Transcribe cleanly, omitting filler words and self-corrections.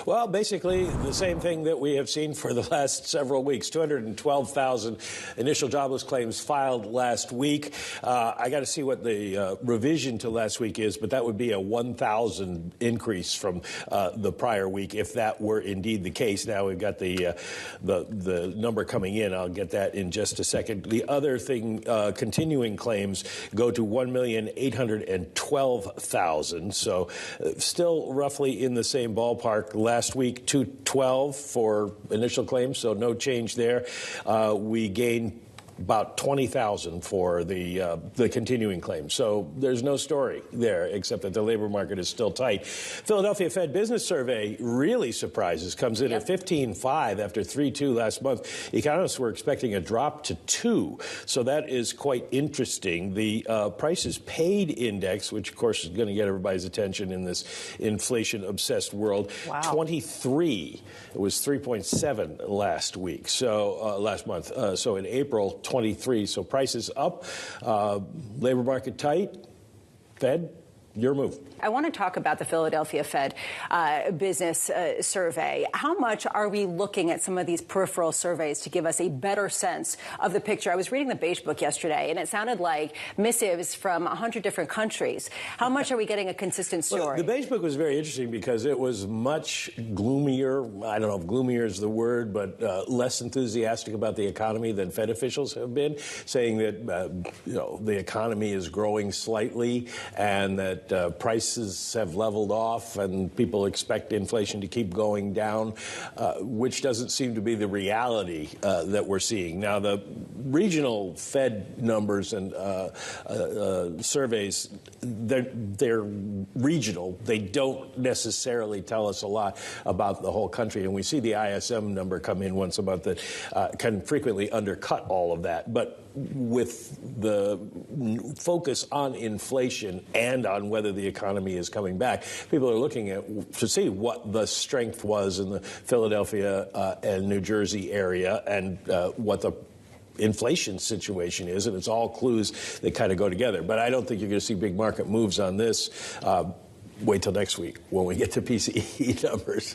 Well, basically the same thing that we have seen for the last several weeks. 212,000 initial jobless claims filed last week. I got to see what the revision to last week is, but that would be a 1,000 increase from the prior week if that were indeed the case. Now we've got the number coming in. I'll get that in just a second. The other thing, continuing claims go to 1,812,000. So still roughly in the same ballpark. Last week, 212 for initial claims, so no change there. We gained about 20,000 for the continuing claims. So there's no story there, except that the labor market is still tight. Philadelphia Fed Business Survey really surprises, comes in at 15.5 after 3.2 last month. Economists were expecting a drop to 2, so that is quite interesting. The prices paid index, which of course is going to get everybody's attention in this inflation-obsessed world, 23. It was 3.7 last week, so last month. So in April, 23. So prices up, labor market tight. Fed, your move. I want to talk about the Philadelphia Fed Business Survey. How much are we looking at some of these peripheral surveys to give us a better sense of the picture? I was reading the Beige Book yesterday, and it sounded like missives from 100 different countries. How much are we getting a consistent story? Well, the Beige Book was very interesting because it was much gloomier. I don't know if gloomier is the word, but less enthusiastic about the economy than Fed officials have been, saying that the economy is growing slightly and that prices have leveled off and people expect inflation to keep going down, which doesn't seem to be the reality that we're seeing. Now, the regional Fed numbers and surveys, they're regional. They don't necessarily tell us a lot about the whole country. And we see the ISM number come in once a month that can frequently undercut all of that. But with the focus on inflation and on whether the economy is coming back, people are looking at to see what the strength was in the Philadelphia and New Jersey area and what the inflation situation is, and it's all clues that kind of go together. But I don't think you're going to see big market moves on this. Wait till next week when we get to PCE numbers.